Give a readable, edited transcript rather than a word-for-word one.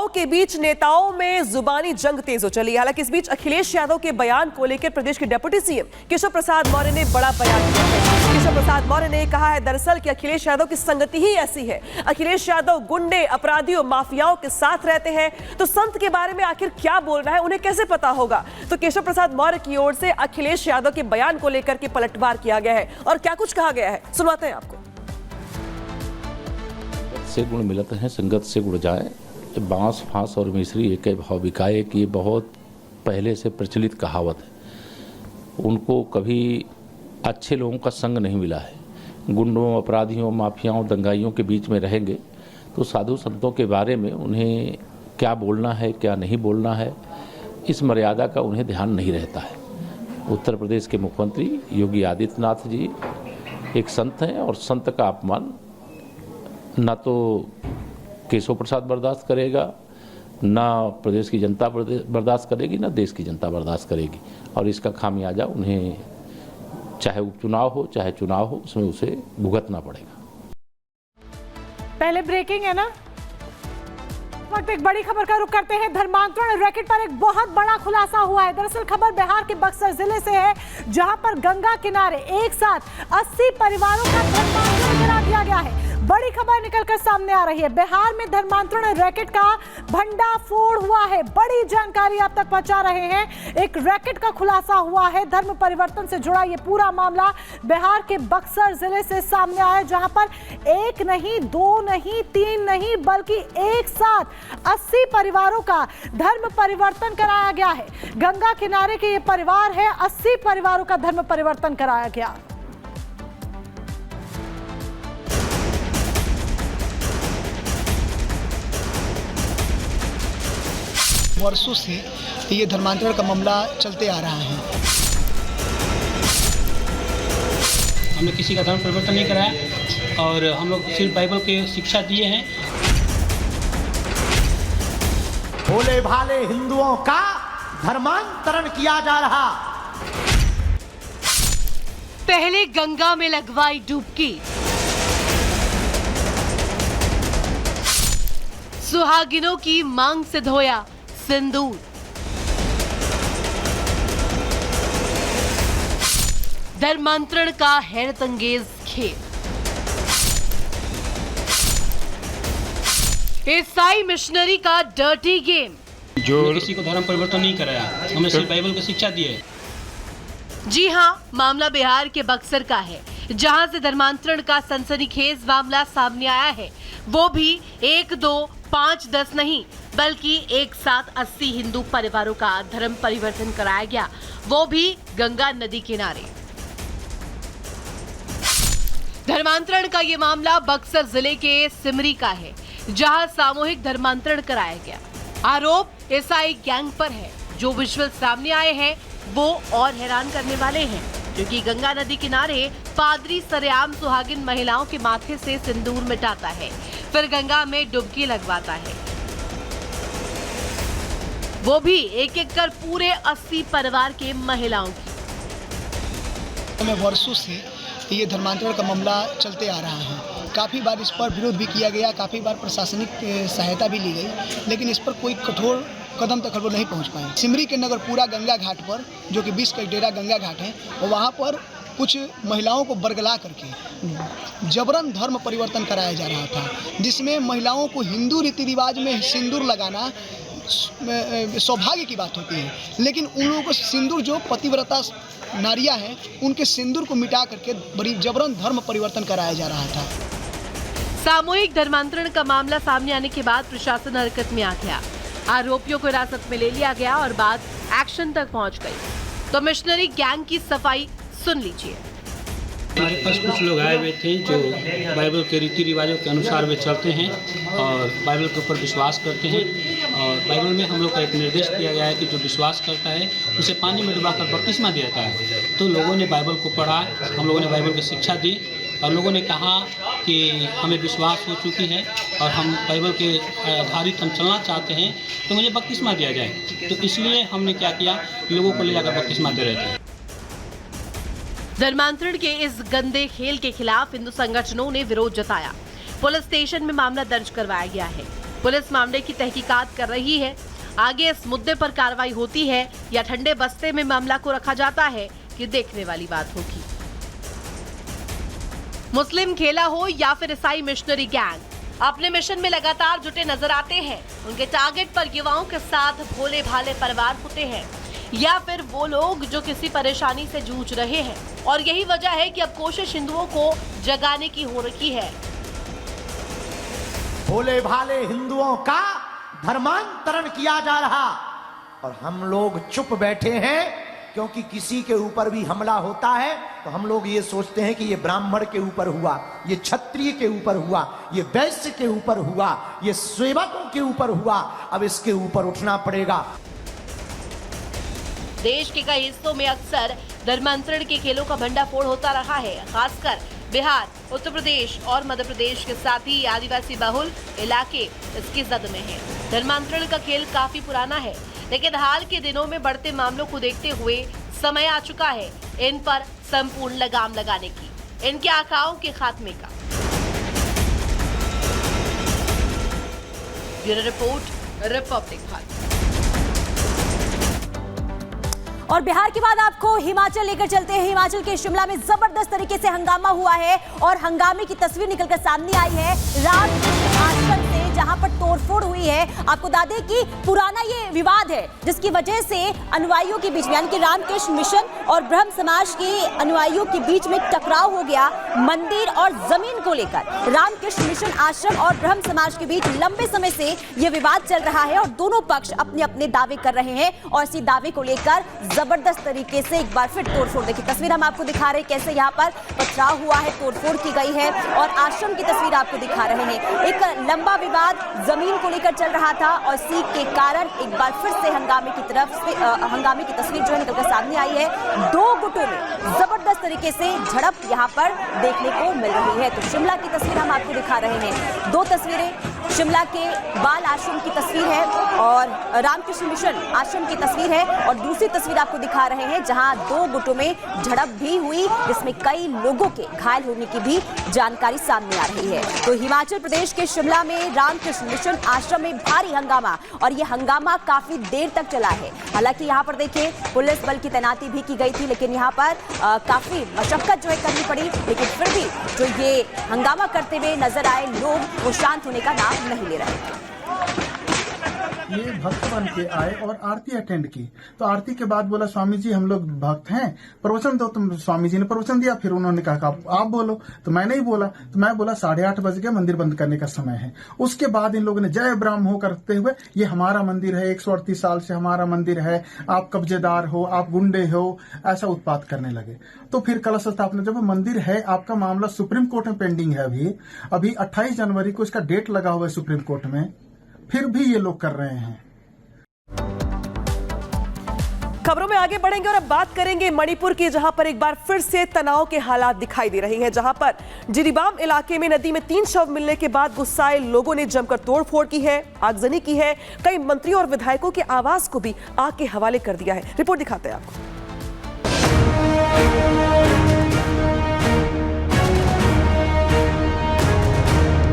नेताओं के बीच नेताओं में जुबानी जंग तेज हो चली। हालांकि इस बीच अखिलेश यादव के बयान को लेकर प्रदेश के डिप्टी सीएम केशव प्रसाद मौर्य ने बड़ा बयान दिया है। केशव प्रसाद मौर्य ने कहा है दरअसल कि अखिलेश यादव की संगति ही ऐसी है। अखिलेश यादव गुंडे, अपराधियों, माफियाओं के साथ रहते हैं, तो संत के बारे में आखिर क्या बोल रहा है उन्हें कैसे पता होगा। तो केशव प्रसाद मौर्य की ओर से अखिलेश यादव के बयान को लेकर के पलटवार किया गया है और क्या कुछ कहा गया है सुनवाते हैं आपको। से गुण मिलत हैं, संगत से गुण जाए, बांस फांस और मिश्री एक भाव बिकाए की ये बहुत पहले से प्रचलित कहावत है। उनको कभी अच्छे लोगों का संग नहीं मिला है। गुंडों, अपराधियों, माफियाओं, दंगाइयों के बीच में रहेंगे तो साधु संतों के बारे में उन्हें क्या बोलना है, क्या नहीं बोलना है, इस मर्यादा का उन्हें ध्यान नहीं रहता है। उत्तर प्रदेश के मुख्यमंत्री योगी आदित्यनाथ जी एक संत हैं और संत का अपमान ना तो केशव प्रसाद बर्दाश्त करेगा, ना प्रदेश की जनता बर्दाश्त करेगी, ना देश की जनता बर्दाश्त करेगी। और इसका खामियाजा उन्हें चाहे उपचुनाव हो चाहे चुनाव हो उसमें उसे भुगतना पड़ेगा। पहले ब्रेकिंग है ना, वक्त एक बड़ी खबर का रुख करते हैं। धर्मांतरण रैकेट पर एक बहुत बड़ा खुलासा हुआ है। दरअसल खबर बिहार के बक्सर जिले से है, जहां पर गंगा किनारे एक साथ 80 परिवारों का धर्मांतरण करा दिया गया है। बड़ी खबर निकलकर सामने आ रही है। बिहार में धर्मांतरण रैकेट का भंडाफोड़ हुआ है। बड़ी जानकारी आप तक पहुंचा रहे हैं। एक रैकेट का खुलासा हुआ है। धर्म परिवर्तन से जुड़ा ये पूरा मामला बिहार के बक्सर जिले से सामने आया, जहां पर एक नहीं, दो नहीं, तीन नहीं, बल्कि एक साथ 80 परिवारों का धर्म परिवर्तन कराया गया है। गंगा किनारे के ये परिवार है, 80 परिवारों का धर्म परिवर्तन कराया गया। वर्षों से ये धर्मांतरण का मामला चलते आ रहा है। हमने किसी का धर्म परिवर्तन नहीं कराया और हम लोग सिर्फ बाइबल की शिक्षा दिए हैं। भोले भाले हिंदुओं का धर्मांतरण किया जा रहा। पहले गंगा में लगवाई डुबकी, सुहागिनों की मांग से धोया सिंदूर, धर्मांतरण का हैरतअंगेज खेल। ईसाई मिशनरी का डर्टी गेम। जो किसी को धर्म परिवर्तन नहीं कराया, हमने सिर्फ बाइबल की शिक्षा दी है। जी हां, मामला बिहार के बक्सर का है, जहां से धर्मांतरण का सनसनीखेज मामला सामने आया है। वो भी 1, 2, 5, 10 नहीं, बल्कि एक साथ 80 हिंदू परिवारों का धर्म परिवर्तन कराया गया, वो भी गंगा नदी किनारे। धर्मांतरण का ये मामला बक्सर जिले के सिमरी का है, जहां सामूहिक धर्मांतरण कराया गया। आरोप ईसाई गैंग पर है। जो विजुअल सामने आए हैं वो और हैरान करने वाले हैं, क्योंकि गंगा नदी किनारे पादरी सरेआम सुहागिन महिलाओं के माथे से सिंदूर मिटाता है, फिर गंगा में डुबकी लगवाता है, वो भी एक एक कर पूरे 80 परिवार के महिलाओं की। वर्षों से ये धर्मांतरण का मामला चलते आ रहा है। काफ़ी बार इस पर विरोध भी किया गया, काफ़ी बार प्रशासनिक सहायता भी ली गई, लेकिन इस पर कोई कठोर कदम तक वो नहीं पहुंच पाए। सिमरी के नगर पूरा गंगा घाट पर, जो कि 20 का डेरा गंगा घाट है, और वहाँ पर कुछ महिलाओं को बरगला करके जबरन धर्म परिवर्तन कराया जा रहा था, जिसमें महिलाओं को हिंदू रीति रिवाज में सिंदूर लगाना सौभाग्य की बात होती है, लेकिन उन लोगों को सिंदूर, जो पतिव्रता नारियां हैं, उनके सिंदूर को मिटा करके बड़ी जबरन धर्म परिवर्तन कराया जा रहा था। सामूहिक धर्मांतरण का मामला सामने आने के बाद प्रशासन हरकत में आ गया। आरोपियों को हिरासत में ले लिया गया और बात एक्शन तक पहुंच गई। तो मिशनरी गैंग की सफाई सुन लीजिए। हमारे पास कुछ लोग आए हुए थे जो बाइबल के रीति रिवाजों के अनुसार वे चलते हैं और बाइबल के ऊपर विश्वास करते हैं। और बाइबल में हम लोग का एक निर्देश दिया गया है कि जो विश्वास करता है उसे पानी में डुबाकर बपतिस्मा दिया जाता है। तो लोगों ने बाइबल को पढ़ा, हम लोगों ने बाइबल की शिक्षा दी और लोगों ने कहा कि हमें विश्वास हो चुकी है और हम बाइबल के आधारित हम चलना चाहते हैं, तो मुझे बपतिस्मा दिया जाए। तो इसलिए हमने क्या किया, लोगों को ले जाकर बपतिस्मा दे रहे थे। धर्मांतरण के इस गंदे खेल के खिलाफ हिंदू संगठनों ने विरोध जताया। पुलिस स्टेशन में मामला दर्ज करवाया गया है। पुलिस मामले की तहकीकात कर रही है। आगे इस मुद्दे पर कार्रवाई होती है या ठंडे बस्ते में मामला को रखा जाता है, ये देखने वाली बात होगी। मुस्लिम खेला हो या फिर ईसाई मिशनरी गैंग, अपने मिशन में लगातार जुटे नजर आते हैं। उनके टारगेट पर युवाओं के साथ भोले भाले परिवार होते हैं या फिर वो लोग जो किसी परेशानी से जूझ रहे हैं, और यही वजह है कि अब कोशिश हिंदुओं को जगाने की हो रही है। भोले भाले हिंदुओं का धर्मांतरण किया जा रहा और हम लोग चुप बैठे हैं, क्योंकि किसी के ऊपर भी हमला होता है तो हम लोग ये सोचते हैं कि ये ब्राह्मण के ऊपर हुआ, ये क्षत्रिय के ऊपर हुआ, ये वैश्य के ऊपर हुआ, ये सेवकों के ऊपर हुआ, अब इसके ऊपर उठना पड़ेगा। देश के कई हिस्सों में अक्सर धर्मांतरण के खेलों का भंडाफोड़ होता रहा है, खासकर बिहार, उत्तर प्रदेश और मध्य प्रदेश के साथ ही आदिवासी बहुल इलाके इसकी जद में हैं। धर्मांतरण का खेल काफी पुराना है, लेकिन हाल के दिनों में बढ़ते मामलों को देखते हुए समय आ चुका है इन पर संपूर्ण लगाम लगाने की, इनके आकाओं के खात्मे का। Bureau report, Republic Bharat. और बिहार के बाद आपको हिमाचल लेकर चलते हैं। हिमाचल के शिमला में जबरदस्त तरीके से हंगामा हुआ है और हंगामे की तस्वीर निकलकर सामने आई है रामकृष्ण आश्रम से, जहां पर तोड़फोड़ हुई है। आपको बता दें कि पुराना ये विवाद है जिसकी वजह से अनुयायियों के बीच में, यानी कि रामकृष्ण मिशन और ब्रह्म समाज के अनुयायियों के बीच में टकराव हो गया मंदिर और जमीन को लेकर। रामकृष्ण मिशन आश्रम और ब्रह्म समाज के बीच लंबे समय से यह विवाद चल रहा है और दोनों पक्ष अपने अपने दावे कर रहे हैं और इसी दावे को लेकर जबरदस्त तरीके से एक बार फिर तोड़फोड़। देखिए तस्वीर हम आपको दिखा रहे हैं कैसे यहाँ पर पथराव हुआ है, तोड़फोड़ की गई है और आश्रम की तस्वीर आपको दिखा रहे हैं। एक लंबा विवाद जमीन को लेकर चल रहा था और इसी के कारण एक बार फिर से हंगामे की तस्वीर जो है निकलकर सामने आई है। दो गुटों में जबरदस्त तरीके से झड़प यहाँ पर देखने को मिल रही है। तो शिमला की तस्वीर हम आपको दिखा रहे हैं। दो तस्वीरें, शिमला के बाल आश्रम की तस्वीर है और रामकृष्ण मिशन आश्रम की तस्वीर है और दूसरी तस्वीर आपको दिखा रहे हैं जहां दो गुटों में झड़प भी हुई, जिसमें कई लोगों के घायल होने की भी जानकारी सामने आ रही है। तो हिमाचल प्रदेश के शिमला में रामकृष्ण मिशन आश्रम में भारी हंगामा, और यह हंगामा काफी देर तक चला है। हालांकि यहाँ पर देखिए पुलिस बल की तैनाती भी की गई थी, लेकिन यहाँ पर काफी मशक्कत जो है करनी पड़ी, लेकिन फिर भी जो ये हंगामा करते हुए नजर आए लोग वो शांत होने का नाम नहीं ले रहे थे। ये भक्त बन के आए और आरती अटेंड की, तो आरती के बाद बोला स्वामी जी हम लोग भक्त हैं, प्रवचन दो। तुम स्वामी जी ने प्रवचन दिया, फिर उन्होंने कहा आप बोलो, तो मैं नहीं बोला, तो मैं बोला 8:30 बज गए, मंदिर बंद करने का समय है। उसके बाद इन लोगों ने जय ब्राह्म हो करते हुए ये हमारा मंदिर है, 138 साल से हमारा मंदिर है, आप कब्जेदार हो, आप गुंडे हो, ऐसा उत्पात करने लगे। तो फिर कलश स्थापना, जब मंदिर है, आपका मामला सुप्रीम कोर्ट में पेंडिंग है, अभी 28 जनवरी को इसका डेट लगा हुआ है सुप्रीम कोर्ट में, फिर भी ये लोग कर रहे हैं। खबरों में आगे बढ़ेंगे और अब बात करेंगे मणिपुर की, जहां पर एक बार फिर से तनाव के हालात दिखाई दे रहे हैं। जहां पर जिरीबाम इलाके में नदी में 3 शव मिलने के बाद गुस्साए लोगों ने जमकर तोड़फोड़ की है, आगजनी की है। कई मंत्रियों और विधायकों के आवास को भी आग के हवाले कर दिया है। रिपोर्ट दिखाते हैं आपको।